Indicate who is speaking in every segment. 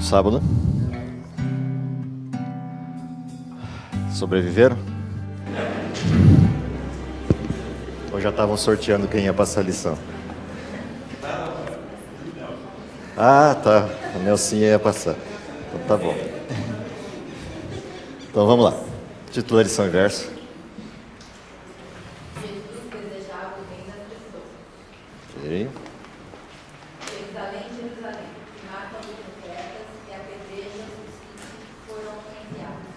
Speaker 1: sábado. Sobreviveram? Ou já estavam sorteando quem ia passar a lição? Ah, tá. A Nelsinha ia passar. Então tá bom. Então vamos lá. Título da lição e verso.
Speaker 2: Jesus desejava o bem das pessoas.
Speaker 1: Ok.
Speaker 2: Jerusalém, Jerusalém, que matam os profetas e apedrejam os que foram enviados.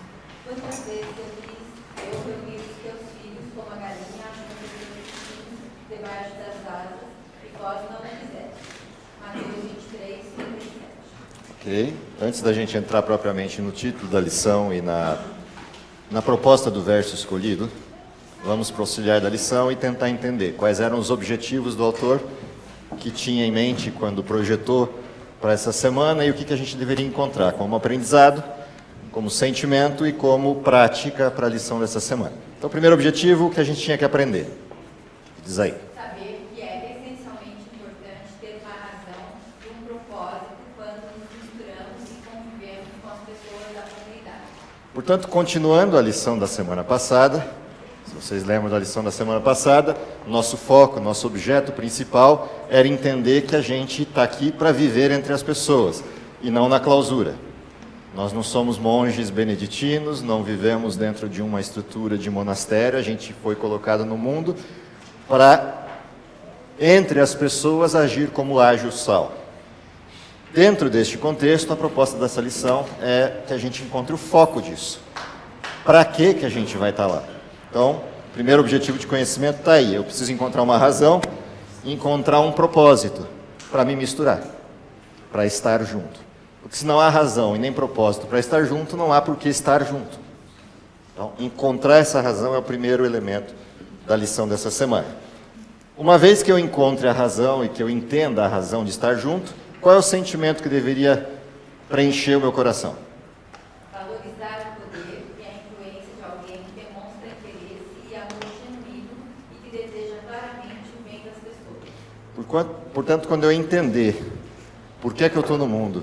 Speaker 2: Quantas vezes eu reuni os teus filhos como a galinha junto dos seus filhos debaixo das asas, e vós não o fizeste. Mateus 23, 37.
Speaker 1: Ok. Antes da gente entrar propriamente no título da lição e na proposta do verso escolhido, vamos para o auxiliar da lição e tentar entender quais eram os objetivos do autor que tinha em mente quando projetou para essa semana e o que a gente deveria encontrar como aprendizado, como sentimento e como prática para a lição dessa semana. Então, o primeiro objetivo que a gente tinha que aprender. Diz aí.
Speaker 2: Saber que é essencialmente importante ter uma razão e um propósito quando nos misturamos e convivemos com as pessoas da comunidade.
Speaker 1: Portanto, continuando a lição da semana passada, se vocês lembram da lição da semana passada, nosso foco, nosso objeto principal era entender que a gente está aqui para viver entre as pessoas e não na clausura. Nós não somos monges beneditinos, não vivemos dentro de uma estrutura de monastério, a gente foi colocado no mundo para, entre as pessoas, agir como age o sal. Dentro deste contexto, a proposta dessa lição é que a gente encontre o foco disso. Para que a gente vai estar lá? Então, o primeiro objetivo de conhecimento está aí. Eu preciso encontrar uma razão e encontrar um propósito para me misturar, para estar junto. Porque se não há razão e nem propósito para estar junto, não há por que estar junto. Então, encontrar essa razão é o primeiro elemento da lição dessa semana. Uma vez que eu encontre a razão e que eu entenda a razão de estar junto, qual é o sentimento que deveria preencher o meu coração?
Speaker 2: Valorizar o poder e a influência de alguém que demonstra interesse e amor genuíno e que deseja claramente o bem das pessoas.
Speaker 1: Portanto, quando eu entender por que é que eu estou no mundo,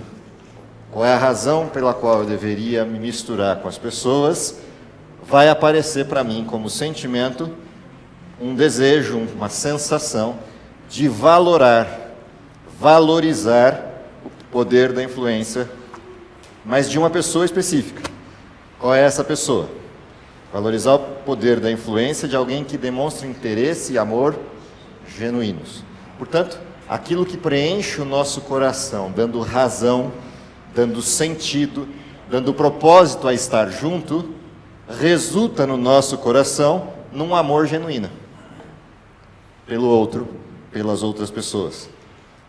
Speaker 1: qual é a razão pela qual eu deveria me misturar com as pessoas, vai aparecer para mim como sentimento um desejo, uma sensação de valorizar o poder da influência, mas de uma pessoa específica. Qual é essa pessoa? Valorizar o poder da influência de alguém que demonstra interesse e amor genuínos. Portanto, aquilo que preenche o nosso coração, dando razão, dando sentido, dando propósito a estar junto, resulta no nosso coração num amor genuíno pelo outro, pelas outras pessoas.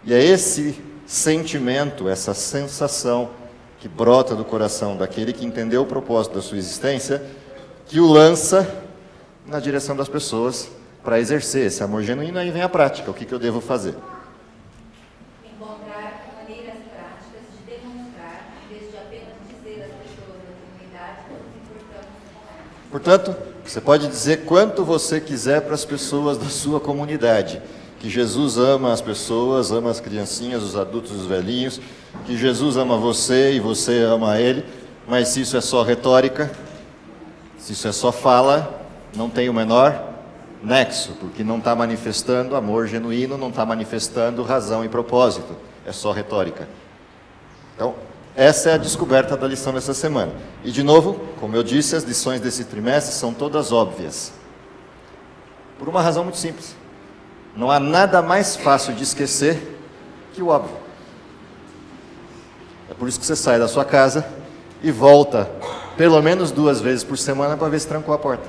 Speaker 1: E é esse sentimento, essa sensação que brota do coração daquele que entendeu o propósito da sua existência, que o lança na direção das pessoas para exercer esse amor genuíno. Aí vem a prática, o que eu devo fazer?
Speaker 2: Encontrar maneiras práticas de demonstrar, em vez de apenas dizer às pessoas da comunidade que nos importamos com elas.
Speaker 1: Portanto, você pode dizer quanto você quiser para as pessoas da sua comunidade, que Jesus ama as pessoas, ama as criancinhas, os adultos, os velhinhos, que Jesus ama você e você ama Ele, mas se isso é só retórica, se isso é só fala, não tem o menor nexo, porque não está manifestando amor genuíno, não está manifestando razão e propósito, é só retórica. Então, essa é a descoberta da lição dessa semana. E de novo, como eu disse, as lições desse trimestre são todas óbvias. Por uma razão muito simples. Não há nada mais fácil de esquecer que o óbvio. É por isso que você sai da sua casa e volta pelo menos 2 vezes por semana para ver se trancou a porta.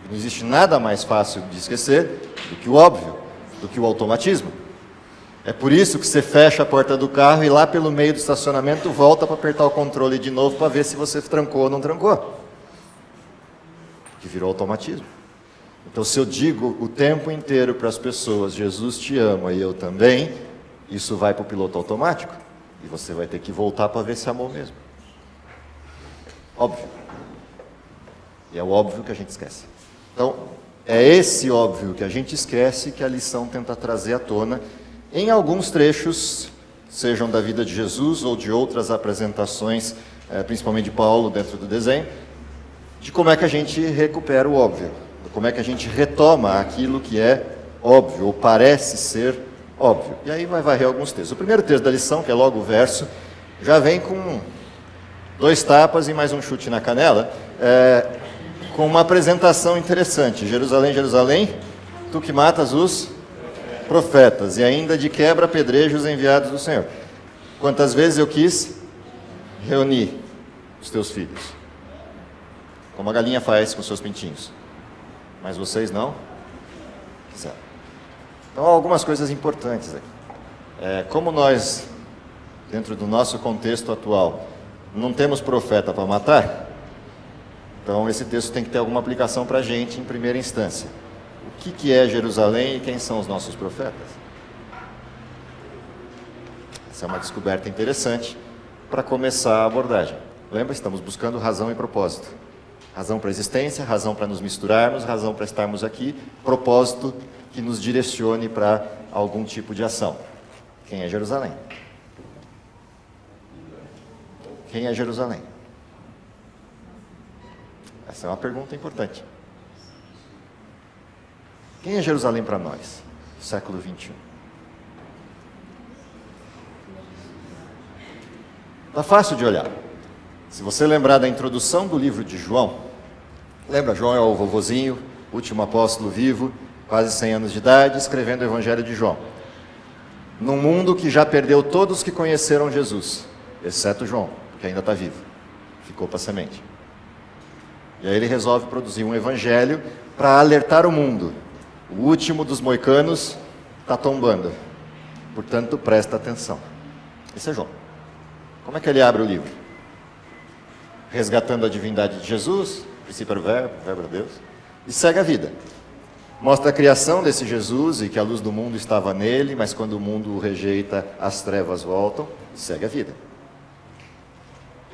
Speaker 1: Não existe nada mais fácil de esquecer do que o óbvio, do que o automatismo. É por isso que você fecha a porta do carro e lá pelo meio do estacionamento volta para apertar o controle de novo para ver se você trancou ou não trancou. Que virou automatismo. Então, se eu digo o tempo inteiro para as pessoas, Jesus te ama e eu também, isso vai para o piloto automático. E você vai ter que voltar para ver se amou mesmo. Óbvio. E é o óbvio que a gente esquece. Então, é esse óbvio que a gente esquece que a lição tenta trazer à tona em alguns trechos sejam da vida de Jesus ou de outras apresentações, principalmente de Paulo dentro do desenho, de como é que a gente recupera o óbvio, de como é que a gente retoma aquilo que é óbvio, ou parece ser óbvio. E aí vai varrer alguns textos. O primeiro texto da lição, que é logo o verso, já vem com 2 tapas e mais um chute na canela, com uma apresentação interessante. Jerusalém, Jerusalém, tu que matas os profetas, e ainda de quebra apedrejas os enviados do Senhor. Quantas vezes eu quis reunir os teus filhos, como a galinha faz com seus pintinhos, mas vocês não quiseram. Então, há algumas coisas importantes aqui. Como nós, dentro do nosso contexto atual, não temos profeta para matar, então esse texto tem que ter alguma aplicação para a gente em primeira instância. O que é Jerusalém e quem são os nossos profetas? Essa é uma descoberta interessante para começar a abordagem. Lembra, estamos buscando razão e propósito. Razão para a existência, razão para nos misturarmos, razão para estarmos aqui, propósito que nos direcione para algum tipo de ação. Quem é Jerusalém? Quem é Jerusalém? Essa é uma pergunta importante. Quem é Jerusalém para nós, século 21? Está fácil de olhar. Se você lembrar da introdução do livro de João, lembra, João é o vovozinho, último apóstolo vivo, quase 100 anos de idade, escrevendo o Evangelho de João. Num mundo que já perdeu todos que conheceram Jesus, exceto João, que ainda está vivo, ficou para a semente. E aí ele resolve produzir um evangelho para alertar o mundo. O último dos moicanos está tombando, portanto presta atenção. Esse é João. Como é que ele abre o livro? Resgatando a divindade de Jesus, o princípio era o verbo era Deus, e segue a vida. Mostra a criação desse Jesus e que a luz do mundo estava nele, mas quando o mundo o rejeita, as trevas voltam, segue a vida.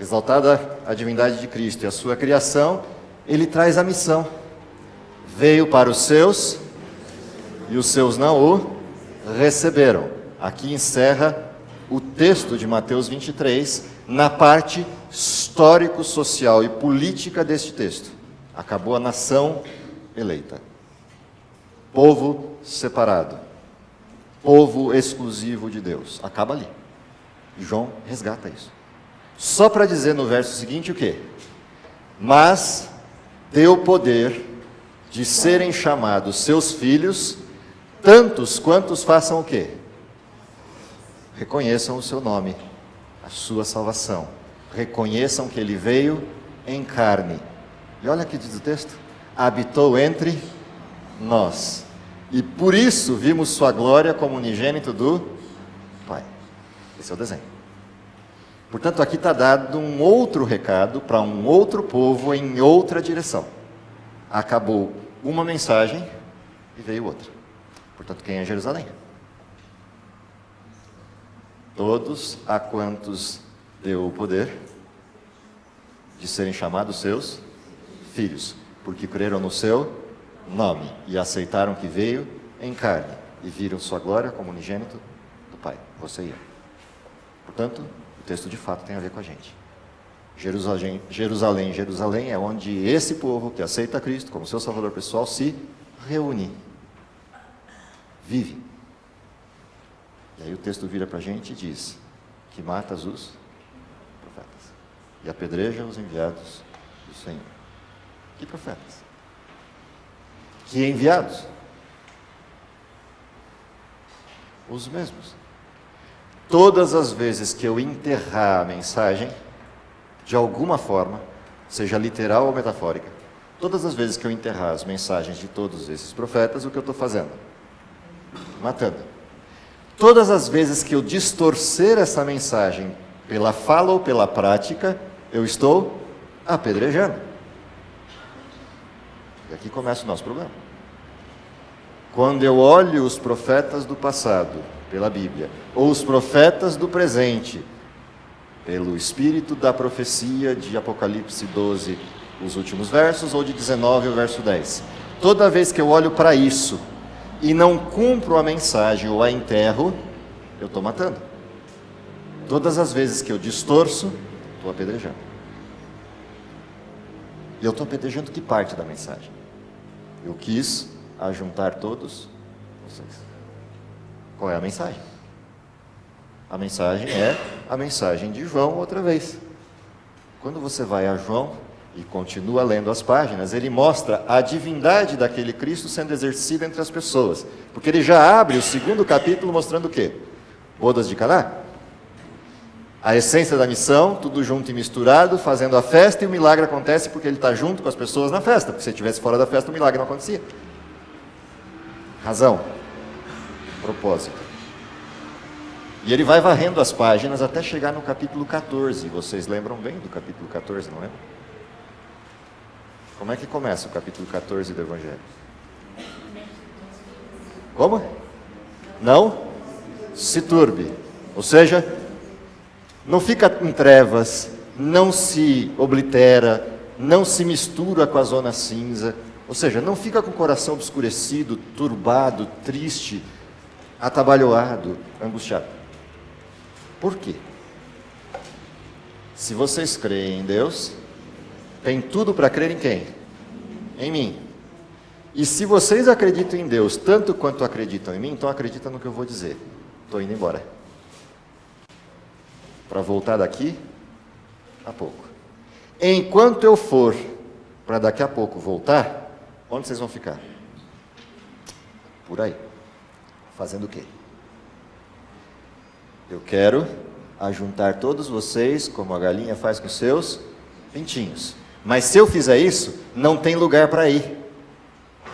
Speaker 1: Exaltada a divindade de Cristo e a sua criação, ele traz a missão. Veio para os seus, e os seus não o receberam. Aqui encerra o texto de Mateus 23, na parte histórico, social e política deste texto. Acabou a nação eleita. Povo separado. Povo exclusivo de Deus. Acaba ali. E João resgata isso. Só para dizer no verso seguinte o quê? Mas deu poder de serem chamados seus filhos, tantos quantos façam o quê? Reconheçam o seu nome, a sua salvação. Reconheçam que ele veio em carne. E olha aqui diz o texto: habitou entre nós. E por isso vimos sua glória como unigênito do Pai. Esse é o desenho. Portanto, aqui está dado um outro recado para um outro povo em outra direção. Acabou uma mensagem e veio outra. Portanto, quem é Jerusalém? Todos a quantos deu o poder de serem chamados seus filhos, porque creram no seu nome e aceitaram que veio em carne e viram sua glória como unigênito do Pai. Você e eu. Portanto, o texto de fato tem a ver com a gente. Jerusalém, Jerusalém, Jerusalém é onde esse povo que aceita Cristo como seu Salvador pessoal se reúne, vive. E aí o texto vira para a gente e diz que matas os profetas e apedreja os enviados do Senhor. Que profetas? Que enviados? Os mesmos. Todas as vezes que eu enterrar a mensagem, de alguma forma, seja literal ou metafórica, todas as vezes que eu enterrar as mensagens de todos esses profetas, o que eu estou fazendo? Matando. Todas as vezes que eu distorcer essa mensagem pela fala ou pela prática, eu estou apedrejando. E aqui começa o nosso problema. Quando eu olho os profetas do passado, pela Bíblia, ou os profetas do presente, pelo espírito da profecia de Apocalipse 12, os últimos versos, ou de 19, o verso 10. Toda vez que eu olho para isso e não cumpro a mensagem ou a enterro, eu estou matando. Todas as vezes que eu distorço, estou apedrejando. E eu estou apedrejando que parte da mensagem? Eu quis ajuntar todos vocês. Qual é a mensagem? A mensagem é a mensagem de João outra vez. Quando você vai a João e continua lendo as páginas, ele mostra a divindade daquele Cristo sendo exercida entre as pessoas. Porque ele já abre o 2º capítulo mostrando o quê? Bodas de Caná. A essência da missão, tudo junto e misturado, fazendo a festa, e o milagre acontece porque ele está junto com as pessoas na festa. Porque se ele estivesse fora da festa, o milagre não acontecia. Razão. Propósito. E ele vai varrendo as páginas até chegar no capítulo 14. Vocês lembram bem do capítulo 14, não é? Como é que começa o capítulo 14 do Evangelho? Como? Não se turbe. Ou seja, não fica em trevas, não se oblitera, não se mistura com a zona cinza. Ou seja, não fica com o coração obscurecido, turbado, triste, atabalhoado, angustiado. Por quê? Se vocês creem em Deus, tem tudo para crer em quem? Em mim. E se vocês acreditam em Deus tanto quanto acreditam em mim, então acreditam no que eu vou dizer. Estou indo embora. Para voltar daqui a pouco. Enquanto eu for para daqui a pouco voltar, onde vocês vão ficar? Por aí. Fazendo o quê? Eu quero ajuntar todos vocês, como a galinha faz com seus pintinhos. Mas se eu fizer isso, não tem lugar para ir.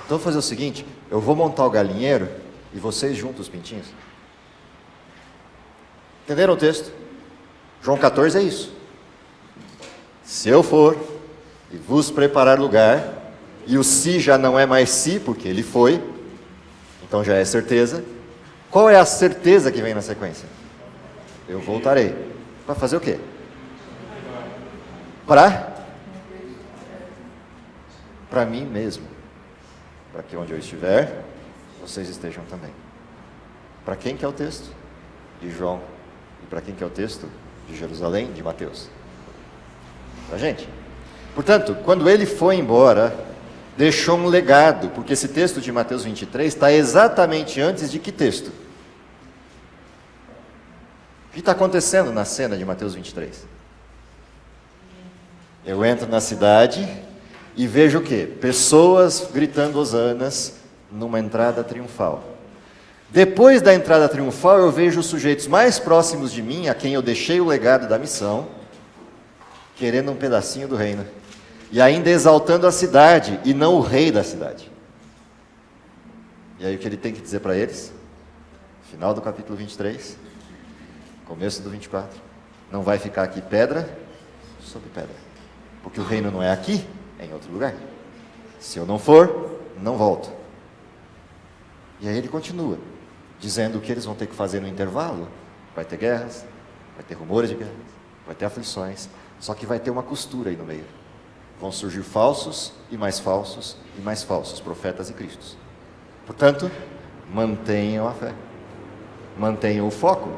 Speaker 1: Então vou fazer o seguinte, eu vou montar o galinheiro e vocês juntam os pintinhos. Entenderam o texto? João 14 é isso. Se eu for e vos preparar lugar, e o se já não é mais se, porque ele foi, então já é certeza. Qual é a certeza que vem na sequência? Eu voltarei. Para fazer o quê? Para mim mesmo. Para que onde eu estiver, vocês estejam também. Para quem que é o texto? De João. E para quem que é o texto? De Jerusalém, de Mateus. Para a gente. Portanto, quando ele foi embora, deixou um legado, porque esse texto de Mateus 23 está exatamente antes de que texto? O que está acontecendo na cena de Mateus 23? Eu entro na cidade e vejo o quê? Pessoas gritando hosanas numa entrada triunfal. Depois da entrada triunfal, eu vejo os sujeitos mais próximos de mim, a quem eu deixei o legado da missão, querendo um pedacinho do reino. E ainda exaltando a cidade, e não o rei da cidade. E aí o que ele tem que dizer para eles? Final do capítulo 23, começo do 24. Não vai ficar aqui pedra sobre pedra. Porque o reino não é aqui, é em outro lugar. Se eu não for, não volto. E aí ele continua, dizendo o que eles vão ter que fazer no intervalo. Vai ter guerras, vai ter rumores de guerras, vai ter aflições. Só que vai ter uma costura aí no meio. Vão surgir falsos e mais falsos profetas e cristos. Portanto, mantenham a fé. Mantenham o foco.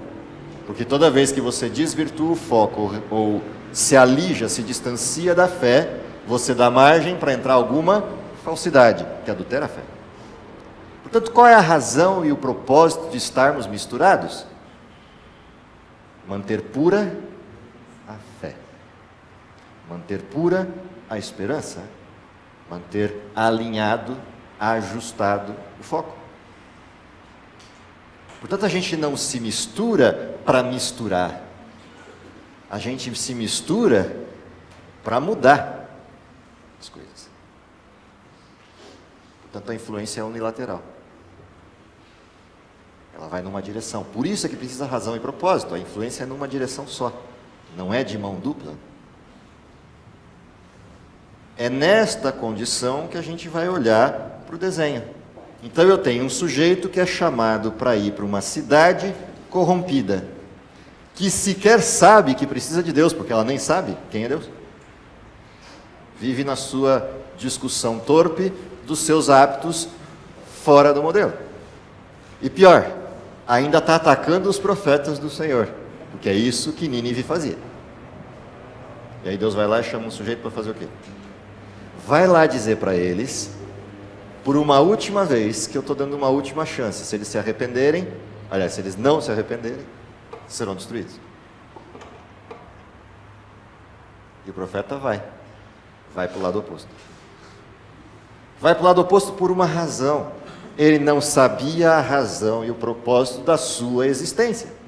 Speaker 1: Porque toda vez que você desvirtua o foco ou se alija, se distancia da fé, você dá margem para entrar alguma falsidade, que adultera a fé. Portanto, qual é a razão e o propósito de estarmos misturados? Manter pura a fé. Manter pura a esperança. Manter alinhado, ajustado o foco. Portanto, a gente não se mistura para misturar. A gente se mistura para mudar as coisas. Portanto, a influência é unilateral. Ela vai numa direção. Por isso é que precisa razão e propósito. A influência é numa direção só. Não é de mão dupla. É nesta condição que a gente vai olhar para o desenho. Então eu tenho um sujeito que é chamado para ir para uma cidade corrompida, que sequer sabe que precisa de Deus, porque ela nem sabe quem é Deus. Vive na sua discussão torpe dos seus hábitos fora do modelo. E pior, ainda está atacando os profetas do Senhor. Porque é isso que Nínive fazia. E aí Deus vai lá e chama um sujeito para fazer o quê? Vai lá dizer para eles, por uma última vez, que eu estou dando uma última chance. Se eles se arrependerem, aliás, se eles não se arrependerem, serão destruídos. E o profeta vai para o lado oposto. Vai para o lado oposto por uma razão. Ele não sabia a razão e o propósito da sua existência.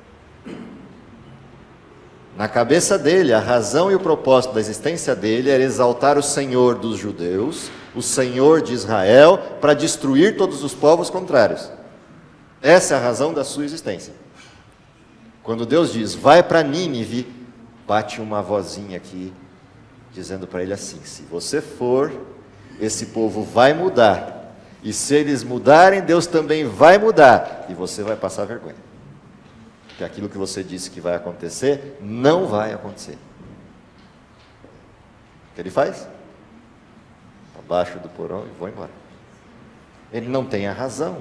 Speaker 1: Na cabeça dele, a razão e o propósito da existência dele era exaltar o Senhor dos judeus, o Senhor de Israel, para destruir todos os povos contrários. Essa é a razão da sua existência. Quando Deus diz, vai para Nínive, bate uma vozinha aqui, dizendo para ele assim, se você for, esse povo vai mudar. E se eles mudarem, Deus também vai mudar. E você vai passar vergonha. Que aquilo que você disse que vai acontecer, não vai acontecer. O que ele faz? Abaixo do porão e vou embora. Ele não tem a razão,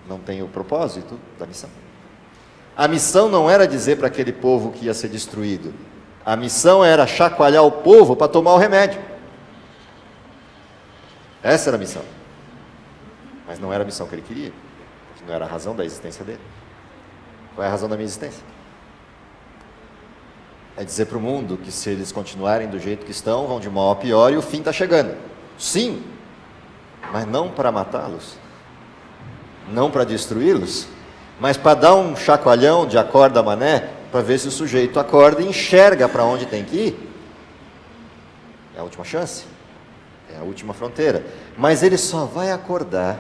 Speaker 1: não tem o propósito da missão. A missão não era dizer para aquele povo que ia ser destruído. A missão era chacoalhar o povo para tomar o remédio. Essa era a missão. Mas não era a missão que ele queria. Que não era a razão da existência dele. Qual é a razão da minha existência? É dizer para o mundo que se eles continuarem do jeito que estão, vão de mal a pior e o fim está chegando. Sim, mas não para matá-los, não para destruí-los, mas para dar um chacoalhão de acorda mané, para ver se o sujeito acorda e enxerga para onde tem que ir. É a última chance, é a última fronteira. Mas ele só vai acordar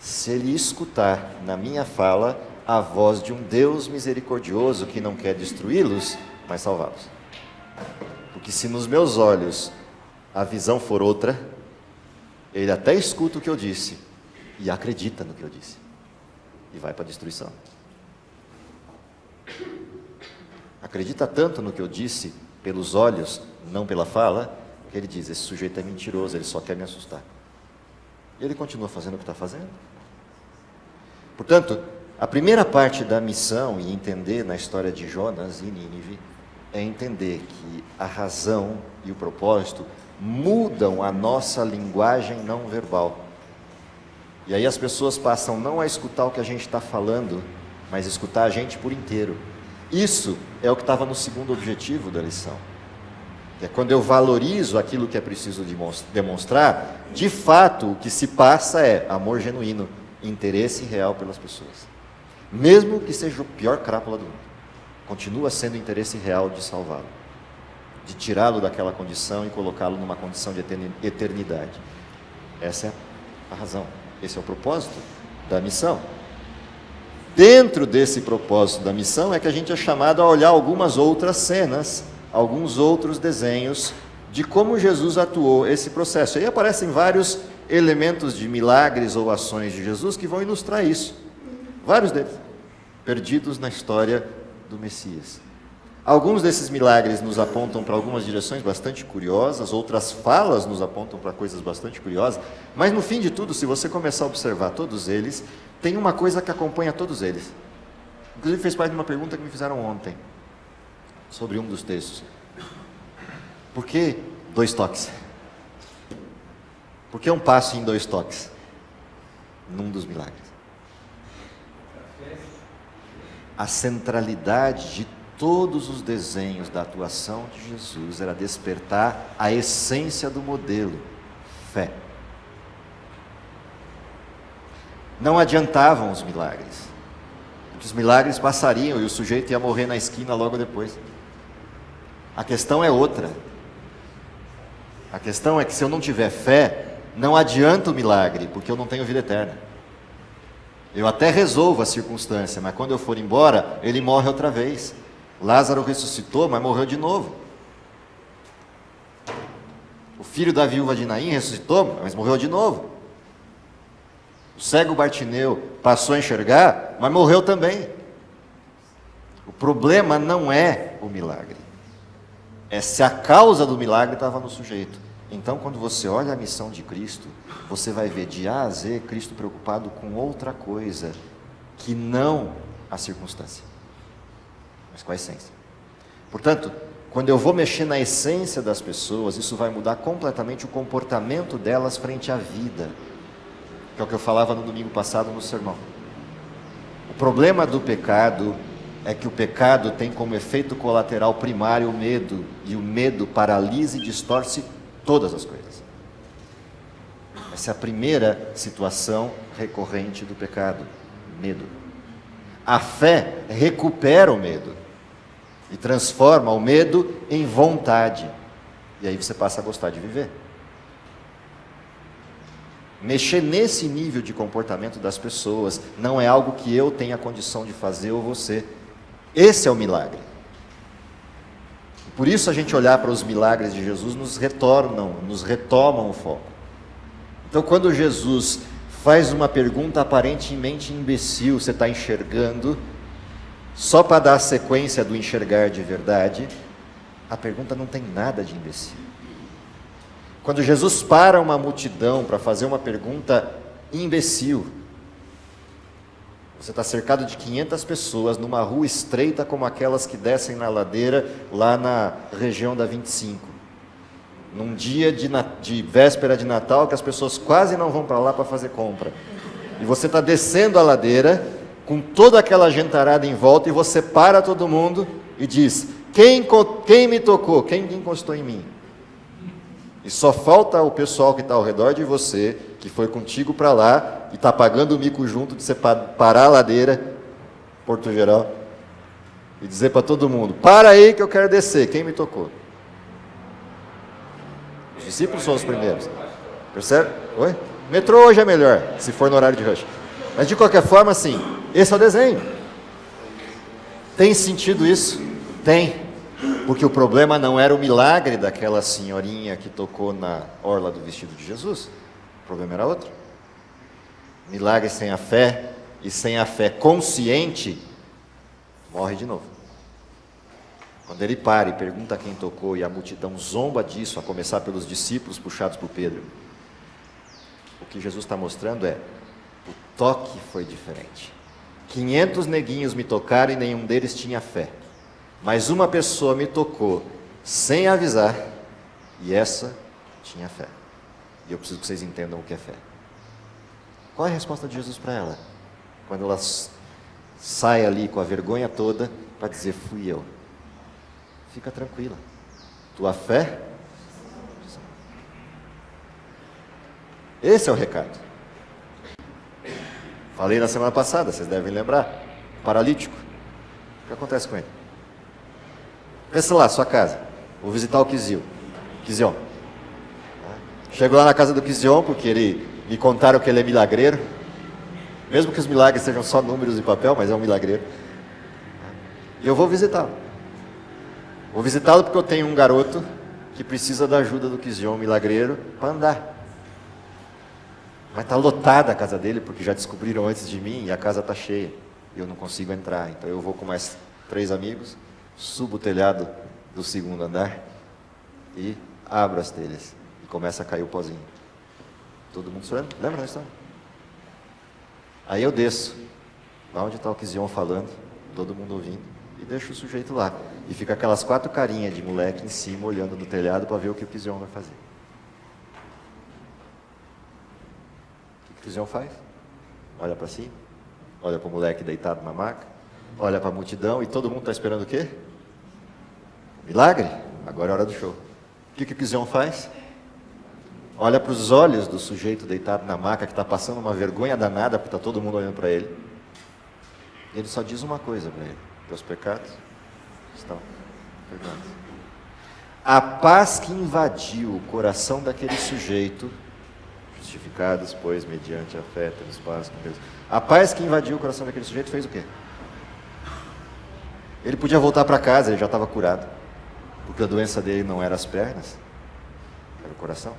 Speaker 1: se ele escutar na minha fala a voz de um Deus misericordioso que não quer destruí-los, mas salvá-los. Porque se nos meus olhos a visão for outra, ele até escuta o que eu disse e acredita no que eu disse e vai para a destruição. Acredita tanto no que eu disse pelos olhos, não pela fala, que ele diz, esse sujeito é mentiroso, ele só quer me assustar. E ele continua fazendo o que está fazendo. Portanto, a primeira parte da missão, e entender na história de Jonas e Nínive, é entender que a razão e o propósito mudam a nossa linguagem não verbal. E aí as pessoas passam não a escutar o que a gente está falando, mas escutar a gente por inteiro. Isso é o que estava no segundo objetivo da lição. Que é quando eu valorizo aquilo que é preciso demonstrar, de fato o que se passa é amor genuíno, interesse real pelas pessoas. Mesmo que seja o pior crápula do mundo, continua sendo interesse real de salvá-lo, de tirá-lo daquela condição e colocá-lo numa condição de eternidade. Essa é a razão, esse é o propósito da missão. Dentro desse propósito da missão é que a gente é chamado a olhar algumas outras cenas, alguns outros desenhos de como Jesus atuou esse processo. Aí aparecem vários elementos de milagres ou ações de Jesus que vão ilustrar isso. Vários deles, perdidos na história do Messias. Alguns desses milagres nos apontam para algumas direções bastante curiosas, outras falas nos apontam para coisas bastante curiosas, mas no fim de tudo, se você começar a observar todos eles, tem uma coisa que acompanha todos eles. Inclusive fez parte de uma pergunta que me fizeram ontem, sobre um dos textos. Por que 2 toques? Por que um passo em 2 toques? Num dos milagres. A centralidade de todos os desenhos da atuação de Jesus era despertar a essência do modelo, fé. Não adiantavam os milagres, porque os milagres passariam e o sujeito ia morrer na esquina logo depois. A questão é outra. A questão é que se eu não tiver fé, não adianta o milagre, porque eu não tenho vida eterna. Eu até resolvo a circunstância, mas quando eu for embora, ele morre outra vez. Lázaro ressuscitou, mas morreu de novo. O filho da viúva de Naim ressuscitou, mas morreu de novo. O cego Bartimeu passou a enxergar, mas morreu também. O problema não é o milagre, é se a causa do milagre estava no sujeito. Então, quando você olha a missão de Cristo, você vai ver de A a Z Cristo preocupado com outra coisa, que não a circunstância, mas com a essência. Portanto, quando eu vou mexer na essência das pessoas, isso vai mudar completamente o comportamento delas frente à vida, que é o que eu falava no domingo passado no sermão. O problema do pecado é que o pecado tem como efeito colateral primário o medo, e o medo paralisa e distorce todas as coisas. Essa é a primeira situação recorrente do pecado, medo. A fé recupera o medo e transforma o medo em vontade. E aí você passa a gostar de viver. Mexer nesse nível de comportamento das pessoas não é algo que eu tenha condição de fazer ou você. Esse é o milagre. Por isso a gente olhar para os milagres de Jesus nos retomam o foco. Então quando Jesus faz uma pergunta aparentemente imbecil, você está enxergando, só para dar a sequência do enxergar de verdade, a pergunta não tem nada de imbecil. Quando Jesus para uma multidão para fazer uma pergunta imbecil, você está cercado de 500 pessoas numa rua estreita como aquelas que descem na ladeira lá na região da 25. Num dia de véspera de Natal que as pessoas quase não vão para lá para fazer compra. E você está descendo a ladeira com toda aquela gentarada em volta e você para todo mundo e diz: quem me tocou? Quem encostou em mim? E só falta o pessoal que está ao redor de você, que foi contigo para lá e está pagando o mico junto de você parar a ladeira, Porto Geral, e dizer para todo mundo: para aí que eu quero descer, quem me tocou? Os discípulos são os primeiros. Percebe? Oi? Metrô hoje é melhor, se for no horário de rush. Mas de qualquer forma, assim, esse é o desenho. Tem sentido isso? Tem. Porque o problema não era o milagre daquela senhorinha que tocou na orla do vestido de Jesus. O problema era outro. Milagre sem a fé, e sem a fé consciente, morre de novo. Quando ele para e pergunta quem tocou, e a multidão zomba disso, a começar pelos discípulos puxados por Pedro, o que Jesus está mostrando é: o toque foi diferente. 500 neguinhos me tocaram e nenhum deles tinha fé. Mas uma pessoa me tocou sem avisar, e essa tinha fé. E eu preciso que vocês entendam o que é fé. Qual é a resposta de Jesus para ela? Quando ela sai ali com a vergonha toda para dizer: fui eu. Fica tranquila. Tua fé? Esse é o recado. Falei na semana passada, vocês devem lembrar. Paralítico. O que acontece com ele? Pensa lá, sua casa. Vou visitar o Kizion. Chego lá na casa do Kizion, porque me contaram que ele é milagreiro. Mesmo que os milagres sejam só números e papel, mas é um milagreiro. E eu vou visitá-lo. Vou visitá-lo porque eu tenho um garoto que precisa da ajuda do Kizion milagreiro para andar. Mas está lotada a casa dele, porque já descobriram antes de mim e a casa está cheia. E eu não consigo entrar. Então eu vou com mais 3 amigos, subo o telhado do 2º andar e abro as telhas. E começa a cair o pozinho. Todo mundo chorando. Lembra da história? Aí eu desço. Lá onde está o Kizion falando, todo mundo ouvindo, e deixo o sujeito lá. E fica aquelas 4 carinhas de moleque em cima, olhando no telhado para ver o que o Kizion vai fazer. O que o Kizion faz? Olha para cima, olha para o moleque deitado na maca, olha para a multidão, e todo mundo está esperando o quê? Milagre? Agora é hora do show. O que o Kizion faz? Olha para os olhos do sujeito deitado na maca, que está passando uma vergonha danada, porque está todo mundo olhando para ele. E ele só diz uma coisa para ele: teus pecados estão perdoados. A paz que invadiu o coração daquele sujeito, justificados, pois, mediante a fé, temos paz com Deus. A paz que invadiu o coração daquele sujeito fez o quê? Ele podia voltar para casa, ele já estava curado, porque a doença dele não era as pernas, era o coração.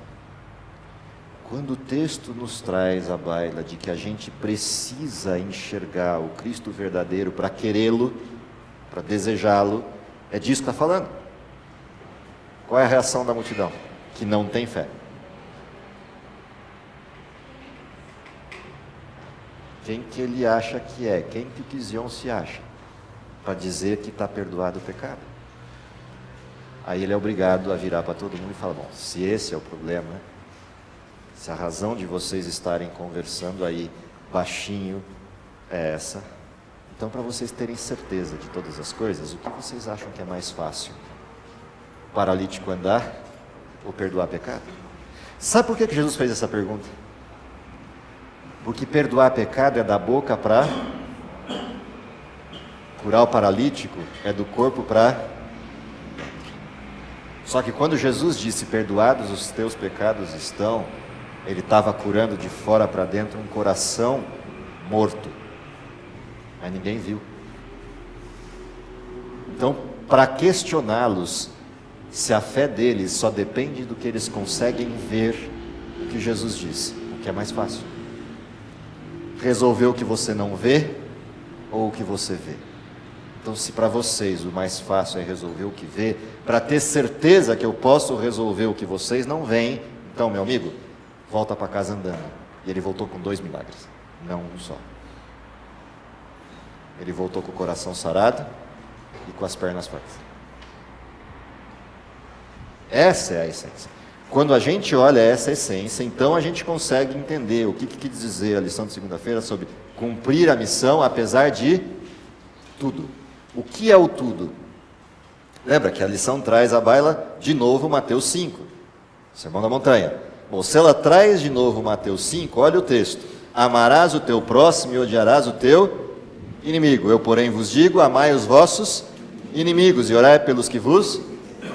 Speaker 1: Quando o texto nos traz a baila de que a gente precisa enxergar o Cristo verdadeiro para querê-lo, para desejá-lo, é disso que está falando. Qual é a reação da multidão? Que não tem fé. Quem que ele acha que é? Quem que o Kizion se acha? Para dizer que está perdoado o pecado? Aí ele é obrigado a virar para todo mundo e falar, bom, se esse é o problema, se a razão de vocês estarem conversando aí baixinho é essa, então para vocês terem certeza de todas as coisas, o que vocês acham que é mais fácil? O paralítico andar ou perdoar pecado? Sabe por que Jesus fez essa pergunta? Porque perdoar pecado é da boca para curar o paralítico, é do corpo para... Só que quando Jesus disse, perdoados os teus pecados estão, ele estava curando de fora para dentro um coração morto. Mas ninguém viu. Então, para questioná-los, se a fé deles só depende do que eles conseguem ver, o que Jesus disse, o que é mais fácil? Resolver o que você não vê ou o que você vê? Então, se para vocês o mais fácil é resolver o que vê, para ter certeza que eu posso resolver o que vocês não veem, então, meu amigo, volta para casa andando. E ele voltou com 2 milagres, não um só. Ele voltou com o coração sarado e com as pernas fortes. Essa é a essência. Quando a gente olha essa essência, então a gente consegue entender o que quis dizer a lição de segunda-feira sobre cumprir a missão apesar de tudo. O que é o tudo? Lembra que a lição traz à baila de novo Mateus 5, Sermão da Montanha. Bom, se ela traz de novo Mateus 5, olha o texto. Amarás o teu próximo e odiarás o teu inimigo. Eu, porém, vos digo, amai os vossos inimigos e orai pelos que vos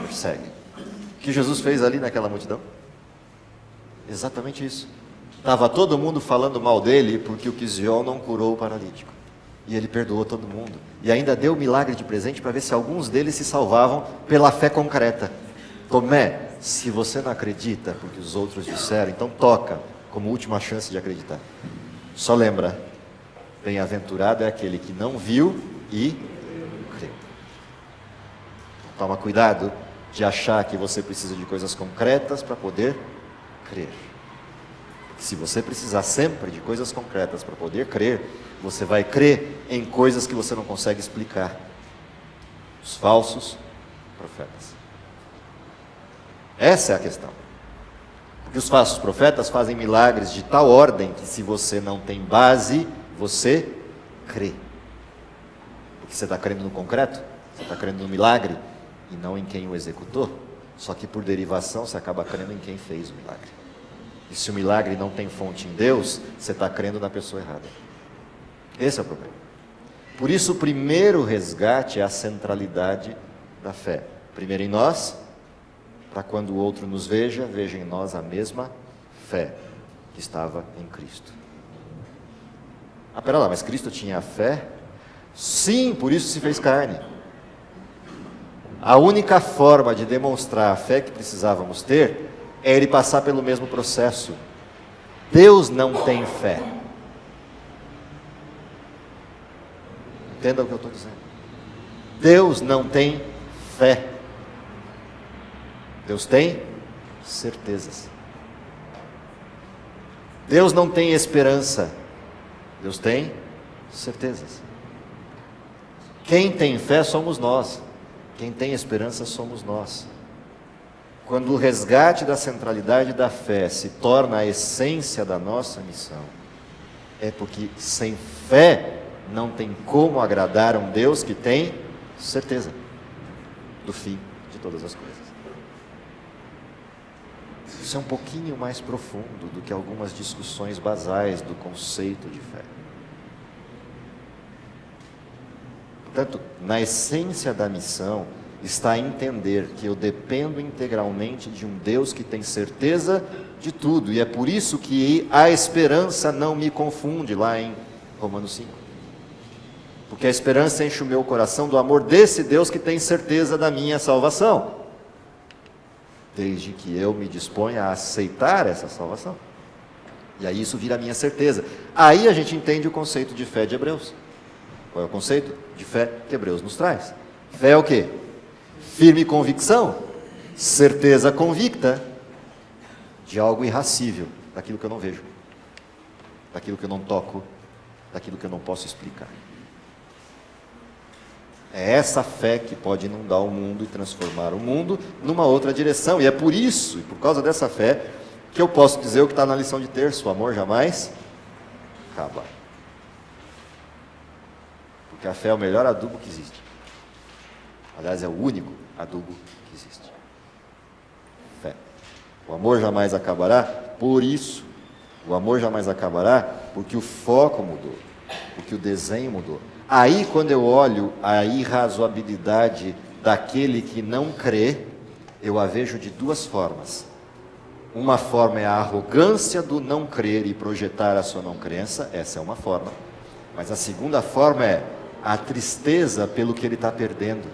Speaker 1: perseguem. O que Jesus fez ali naquela multidão? Exatamente isso. Estava todo mundo falando mal dele porque o Quizion não curou o paralítico. E ele perdoou todo mundo. E ainda deu milagre de presente para ver se alguns deles se salvavam pela fé concreta. Tomé, se você não acredita porque os outros disseram, então toca como última chance de acreditar. Só lembra, bem-aventurado é aquele que não viu e creu. Toma cuidado de achar que você precisa de coisas concretas para poder crer. Se você precisar sempre de coisas concretas para poder crer, você vai crer em coisas que você não consegue explicar. Os falsos profetas. Essa é a questão. Porque os falsos profetas fazem milagres de tal ordem que se você não tem base, você crê. Porque você está crendo no concreto, você está crendo no milagre e não em quem o executou. Só que por derivação você acaba crendo em quem fez o milagre. E se o milagre não tem fonte em Deus, você está crendo na pessoa errada. Esse é o problema. Por isso o primeiro resgate é a centralidade da fé. Primeiro em nós, para quando o outro nos veja, veja em nós a mesma fé que estava em Cristo. Ah, pera lá, mas Cristo tinha fé? Sim, por isso se fez carne. A única forma de demonstrar a fé que precisávamos ter é ele passar pelo mesmo processo. Deus não tem fé. Entenda o que eu estou dizendo. Deus não tem fé. Deus tem certezas. Deus não tem esperança. Deus tem certezas. Quem tem fé somos nós. Quem tem esperança somos nós. Quando o resgate da centralidade da fé se torna a essência da nossa missão, é porque sem fé não tem como agradar a um Deus que tem certeza do fim de todas as coisas. Isso é um pouquinho mais profundo do que algumas discussões basais do conceito de fé. Portanto, na essência da missão está entender que eu dependo integralmente de um Deus que tem certeza de tudo, e é por isso que a esperança não me confunde, lá em Romanos 5. Porque a esperança enche o meu coração do amor desse Deus que tem certeza da minha salvação, desde que eu me disponha a aceitar essa salvação. E aí isso vira a minha certeza. Aí a gente entende o conceito de fé de Hebreus. Qual é o conceito de fé que Hebreus nos traz? Fé é o quê? Firme convicção, certeza convicta de algo irracível, daquilo que eu não vejo, daquilo que eu não toco, daquilo que eu não posso explicar. É essa fé que pode inundar o mundo e transformar o mundo numa outra direção. E é por isso, e por causa dessa fé, que eu posso dizer o que está na lição de terço: o amor jamais acaba. Porque a fé é o melhor adubo que existe. Aliás, é o único adubo que existe. Fé. O amor jamais acabará, por isso. O amor jamais acabará porque o foco mudou, porque o desenho mudou. Aí, quando eu olho a irrazoabilidade daquele que não crê, eu a vejo de duas formas. Uma forma é a arrogância do não crer e projetar a sua não crença, essa é uma forma. Mas a segunda forma é a tristeza pelo que ele está perdendo.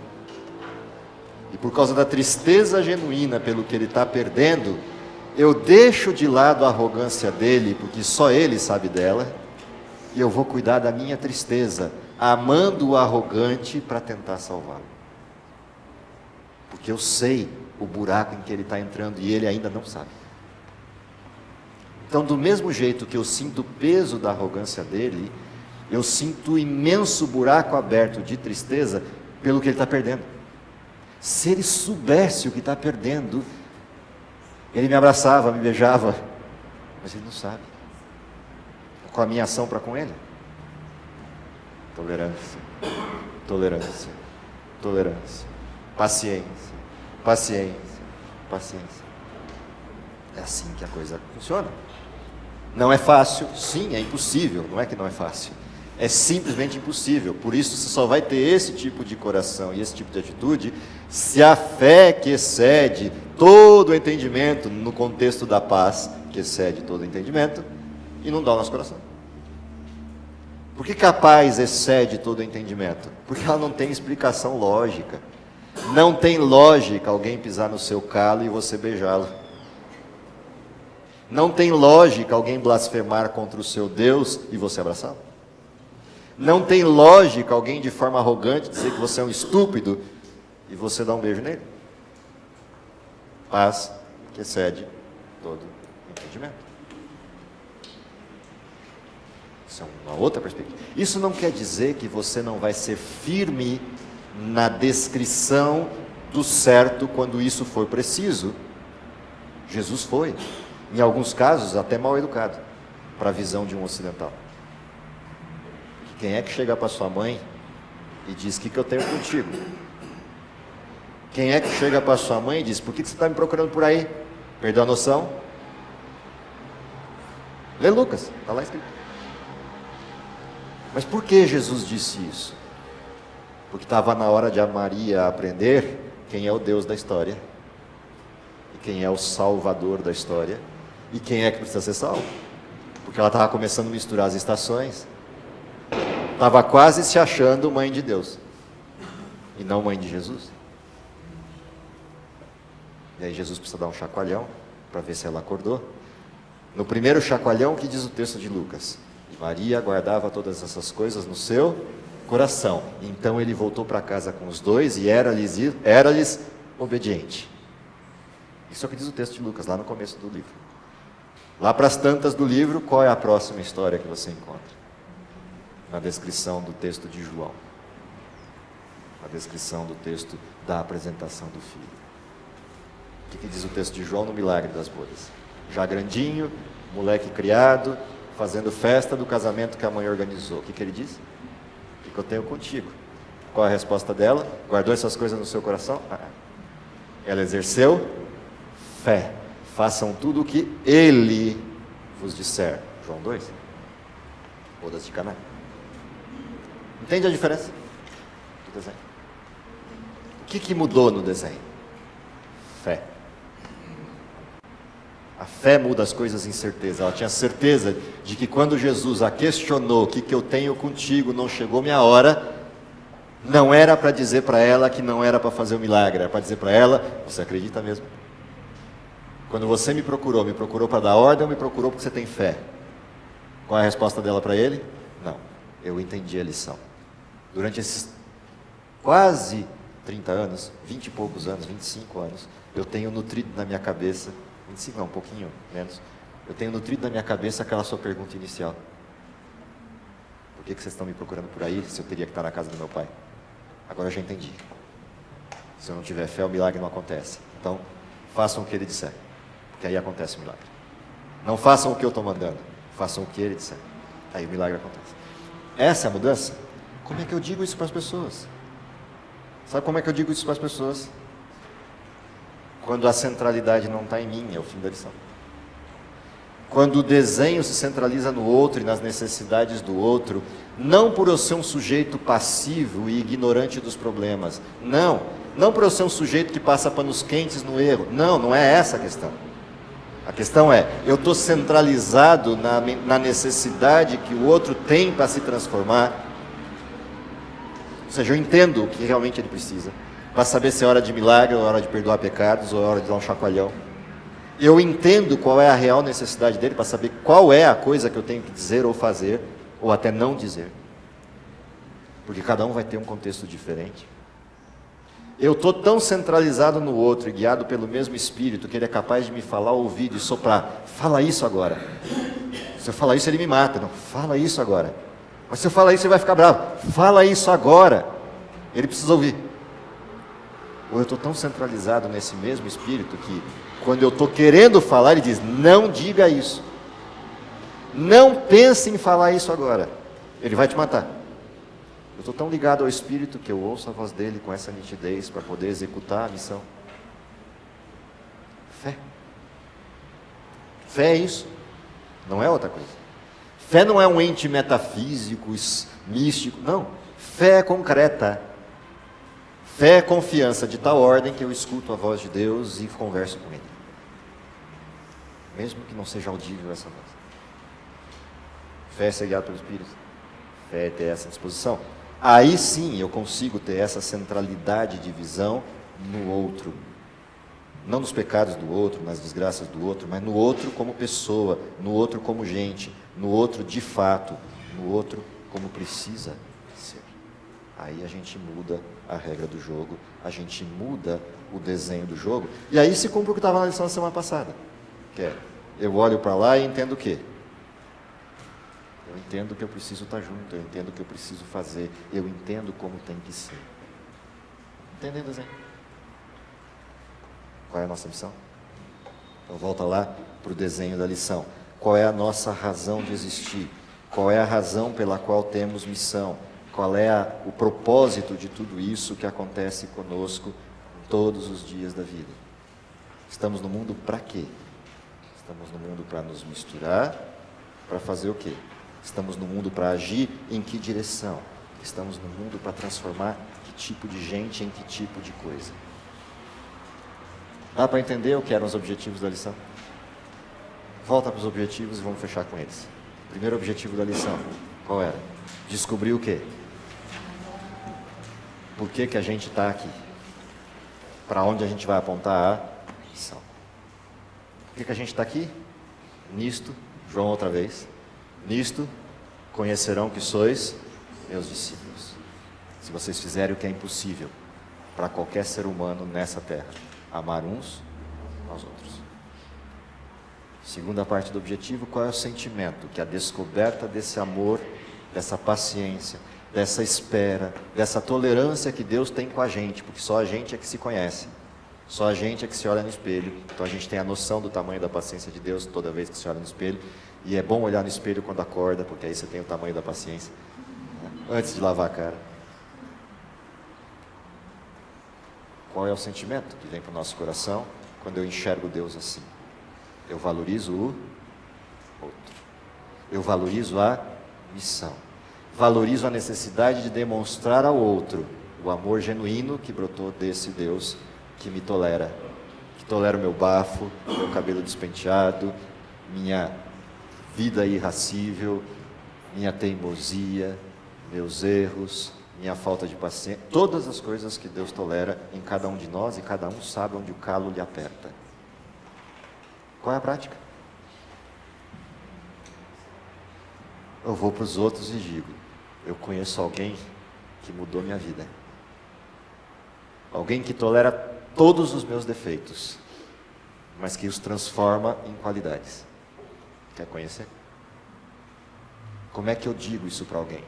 Speaker 1: E por causa da tristeza genuína pelo que ele está perdendo, eu deixo de lado a arrogância dele, porque só ele sabe dela, e eu vou cuidar da minha tristeza, amando o arrogante para tentar salvá-lo. Porque eu sei o buraco em que ele está entrando e ele ainda não sabe. Então, do mesmo jeito que eu sinto o peso da arrogância dele, eu sinto o imenso buraco aberto de tristeza pelo que ele está perdendo. Se ele soubesse o que está perdendo, ele me abraçava, me beijava, mas ele não sabe. Qual a minha ação para com ele? Tolerância, tolerância, tolerância, paciência, paciência, paciência. É assim que a coisa funciona. Não é fácil, sim, é impossível, não é que não é fácil. É simplesmente impossível. Por isso você só vai ter esse tipo de coração e esse tipo de atitude se a fé que excede todo o entendimento, no contexto da paz que excede todo o entendimento, inundar o nosso coração. Por que a paz excede todo o entendimento? Porque ela não tem explicação lógica. Não tem lógica alguém pisar no seu calo e você beijá-lo. Não tem lógica alguém blasfemar contra o seu Deus e você abraçá-lo. Não tem lógica alguém de forma arrogante dizer que você é um estúpido e você dá um beijo nele. Paz que excede todo entendimento. Isso é uma outra perspectiva. Isso não quer dizer que você não vai ser firme na descrição do certo quando isso for preciso. Jesus foi, em alguns casos, até mal educado para a visão de um ocidental. Quem é que chega para sua mãe e diz: o que eu tenho contigo? Quem é que chega para sua mãe e diz: por que você está me procurando por aí? Perdeu a noção? Lê Lucas, está lá escrito. Mas por que Jesus disse isso? Porque estava na hora de a Maria aprender quem é o Deus da história, e quem é o Salvador da história, e quem é que precisa ser salvo. Porque ela estava começando a misturar as estações. Estava quase se achando mãe de Deus, e não mãe de Jesus. E aí Jesus precisa dar um chacoalhão, para ver se ela acordou. No primeiro chacoalhão, o que diz o texto de Lucas? Maria guardava todas essas coisas no seu coração. Então ele voltou para casa com os dois e era-lhes obediente. Isso é o que diz o texto de Lucas, lá no começo do livro. Lá para as tantas do livro, qual é a próxima história que você encontra? Na descrição do texto de João. Na descrição do texto da apresentação do filho. O que diz o texto de João no milagre das bodas? Já grandinho, moleque criado, fazendo festa do casamento que a mãe organizou. O que ele diz? O que eu tenho contigo? Qual a resposta dela? Guardou essas coisas no seu coração? Ela exerceu fé. Façam tudo o que ele vos disser. João 2. Bodas de Caná. Entende a diferença do desenho? O que mudou no desenho? Fé. A fé muda as coisas em certeza. Ela tinha certeza de que quando Jesus a questionou: o que eu tenho contigo, não chegou minha hora, não era para dizer para ela que não era para fazer o milagre, era para dizer para ela: você acredita mesmo? Quando você me procurou para dar ordem ou me procurou porque você tem fé? Qual é a resposta dela para ele? Não, eu entendi a lição. Durante esses quase 30 anos, 20 e poucos anos, 25 anos, eu tenho nutrido na minha cabeça, 25 não, um pouquinho menos, eu tenho nutrido na minha cabeça aquela sua pergunta inicial. Por que vocês estão me procurando por aí se eu teria que estar na casa do meu pai? Agora eu já entendi. Se eu não tiver fé, o milagre não acontece. Então, façam o que ele disser, porque aí acontece o milagre. Não façam o que eu estou mandando, façam o que ele disser. Aí o milagre acontece. Essa é a mudança? Como é que eu digo isso para as pessoas? Sabe como é que eu digo isso para as pessoas? Quando a centralidade não está em mim, é o fim da lição. Quando o desenho se centraliza no outro e nas necessidades do outro, não por eu ser um sujeito passivo e ignorante dos problemas, não por eu ser um sujeito que passa panos quentes no erro, não é essa a questão. A questão é, eu estou centralizado na necessidade que o outro tem para se transformar, ou seja, eu entendo o que realmente ele precisa, para saber se é hora de milagre, ou é hora de perdoar pecados, ou é hora de dar um chacoalhão. Eu entendo qual é a real necessidade dele, para saber qual é a coisa que eu tenho que dizer ou fazer, ou até não dizer. Porque cada um vai ter um contexto diferente. Eu estou tão centralizado no outro e guiado pelo mesmo Espírito, que ele é capaz de me falar ao ouvido e soprar. Fala isso agora. Se eu falar isso, ele me mata. Não, fala isso agora. Mas se eu falar isso, ele vai ficar bravo. Fala isso agora. Ele precisa ouvir. Ou eu estou tão centralizado nesse mesmo Espírito que, quando eu estou querendo falar, ele diz, não diga isso. Não pense em falar isso agora. Ele vai te matar. Eu estou tão ligado ao Espírito que eu ouço a voz dele com essa nitidez para poder executar a missão. Fé. Fé é isso. Não é outra coisa. Fé não é um ente metafísico, místico. Não. Fé é concreta. Fé é confiança de tal ordem que eu escuto a voz de Deus e converso com ele. Mesmo que não seja audível essa voz. Fé é ser guiado pelo Espírito. Fé é ter essa disposição. Aí sim eu consigo ter essa centralidade de visão no outro. Não nos pecados do outro, nas desgraças do outro, mas no outro como pessoa, no outro como gente, no outro de fato, no outro como precisa ser. Aí a gente muda a regra do jogo, a gente muda o desenho do jogo, e aí se cumpre o que estava na lição da semana passada, que é, eu olho para lá e entendo o quê? Eu entendo que eu preciso estar junto, eu entendo que eu preciso fazer, eu entendo como tem que ser. Entendendo o desenho? Qual é a nossa missão? Então volta lá para o desenho da lição. Qual é a nossa razão de existir? Qual é a razão pela qual temos missão? Qual é o propósito de tudo isso que acontece conosco todos os dias da vida? Estamos no mundo para quê? Estamos no mundo para nos misturar, para fazer o quê? Estamos no mundo para agir em que direção? Estamos no mundo para transformar que tipo de gente em que tipo de coisa? Dá para entender o que eram os objetivos da lição? Volta para os objetivos e vamos fechar com eles. Primeiro objetivo da lição, qual era? Descobrir o quê? Por que a gente está aqui? Para onde a gente vai apontar a missão? Por que a gente está aqui? Nisto, João outra vez, nisto conhecerão que sois meus discípulos. Se vocês fizerem o que é impossível para qualquer ser humano nessa terra, amar uns aos outros. Segunda parte do objetivo, qual é o sentimento? Que a descoberta desse amor, dessa paciência, dessa espera, dessa tolerância que Deus tem com a gente, porque só a gente é que se conhece, só a gente é que se olha no espelho, então a gente tem a noção do tamanho da paciência de Deus toda vez que se olha no espelho, e é bom olhar no espelho quando acorda, porque aí você tem o tamanho da paciência, antes de lavar a cara. Qual é o sentimento que vem para o nosso coração quando eu enxergo Deus assim? Eu valorizo o outro. Eu valorizo a missão. Valorizo a necessidade de demonstrar ao outro o amor genuíno que brotou desse Deus que me tolera. Que tolera o meu bafo, meu cabelo despenteado, minha vida irracível, minha teimosia, meus erros, minha falta de paciência, todas as coisas que Deus tolera em cada um de nós e cada um sabe onde o calo lhe aperta. Qual é a prática? Eu vou para os outros e digo, eu conheço alguém que mudou minha vida. Alguém que tolera todos os meus defeitos, mas que os transforma em qualidades. Quer conhecer? Como é que eu digo isso para alguém?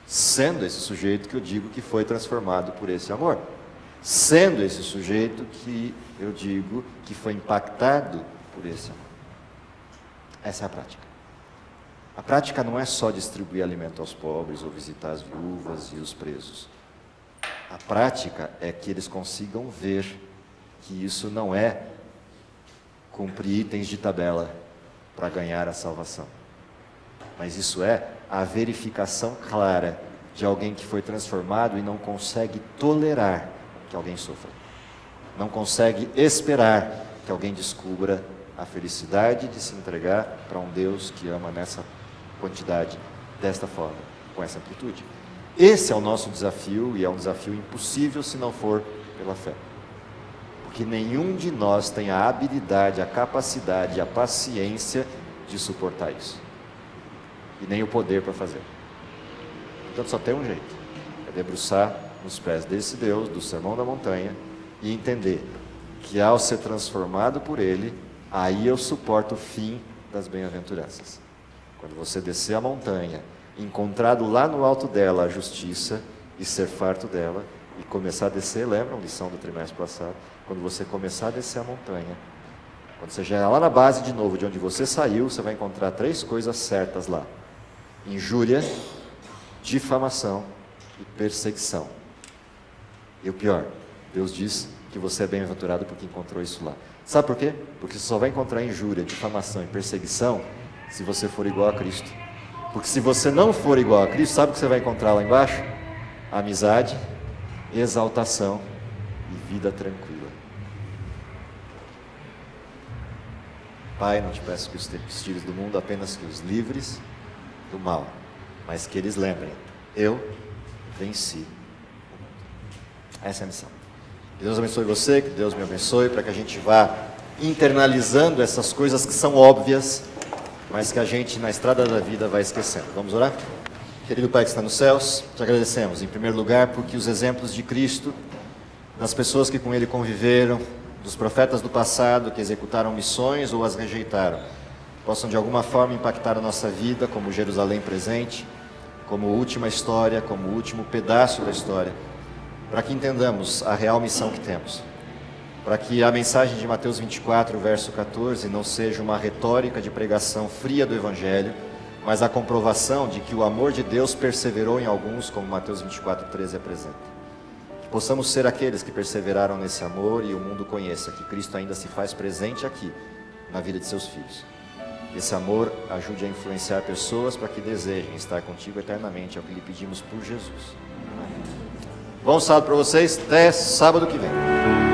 Speaker 1: Sendo esse sujeito que eu digo que foi transformado por esse amor. Sendo esse sujeito que eu digo que foi impactado por esse amor. Essa é a prática. A prática não é só distribuir alimento aos pobres ou visitar as viúvas e os presos. A prática é que eles consigam ver que isso não é cumprir itens de tabela para ganhar a salvação. Mas isso é a verificação clara de alguém que foi transformado e não consegue tolerar que alguém sofra. Não consegue esperar que alguém descubra a felicidade de se entregar para um Deus que ama nessa quantidade, desta forma, com essa amplitude. Esse é o nosso desafio, e é um desafio impossível se não for pela fé. Porque nenhum de nós tem a habilidade, a capacidade, a paciência de suportar isso. E nem o poder para fazer. Portanto, só tem um jeito. É debruçar nos pés desse Deus, do Sermão da Montanha, e entender que ao ser transformado por Ele, aí eu suporto o fim das bem-aventuranças. Quando você descer a montanha, encontrado lá no alto dela a justiça e ser farto dela, e começar a descer, lembram a lição do trimestre passado? Quando você começar a descer a montanha, quando você chegar lá na base de novo, de onde você saiu, você vai encontrar 3 coisas certas lá: injúria, difamação e perseguição. E o pior, Deus diz que você é bem-aventurado porque encontrou isso lá. Sabe por quê? Porque você só vai encontrar injúria, difamação e perseguição se você for igual a Cristo. Porque se você não for igual a Cristo, sabe o que você vai encontrar lá embaixo? Amizade, exaltação e vida tranquila. Pai, não te peço que os tires do mundo, apenas que os livres do mal, mas que eles lembrem: eu venci o mundo. Essa é a missão. Que Deus abençoe você, que Deus me abençoe, para que a gente vá internalizando essas coisas que são óbvias, mas que a gente na estrada da vida vai esquecendo. Vamos orar? Querido Pai que está nos céus, te agradecemos em primeiro lugar porque os exemplos de Cristo, das pessoas que com Ele conviveram, dos profetas do passado que executaram missões ou as rejeitaram, possam de alguma forma impactar a nossa vida como Jerusalém presente, como última história, como último pedaço da história, para que entendamos a real missão que temos. Para que a mensagem de Mateus 24, verso 14, não seja uma retórica de pregação fria do Evangelho, mas a comprovação de que o amor de Deus perseverou em alguns, como Mateus 24, 13 apresenta. Que possamos ser aqueles que perseveraram nesse amor e o mundo conheça que Cristo ainda se faz presente aqui, na vida de seus filhos. Que esse amor ajude a influenciar pessoas para que desejem estar contigo eternamente, é o que lhe pedimos por Jesus. Amém. Bom sábado para vocês, até sábado que vem.